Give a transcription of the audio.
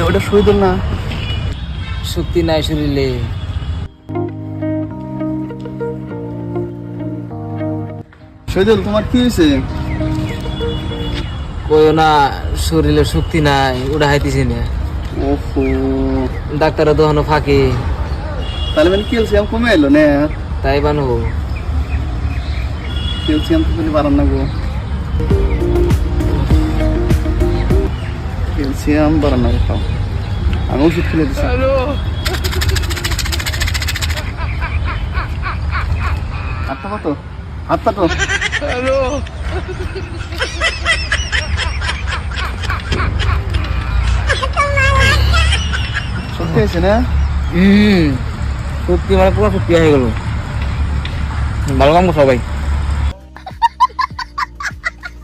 ওটা শহীদুল না? শক্তি নাই শরীরে। শহীদুল, তোমার কি হয়েছে? কইও না, শরীরে শক্তি নাই, ওটা হাইতেছি না। ওহো, ডাক্তারের দোকানো ফাঁকি। তাহলে মানে ক্যালসিয়াম কমে এলো না? তাই বানো, ক্যালসিয়াম তো তুমি বাড়ান না গো। ক্যালসিয়াম বাড়ান না খাও। আমি ওষুধ খেলে দিচ্ছি। হাতটা কত? হাতটা তো সত্যি আছে না? শক্তি মানে পুরো শক্তি হয়ে গেল। ভালো কাম সবাই।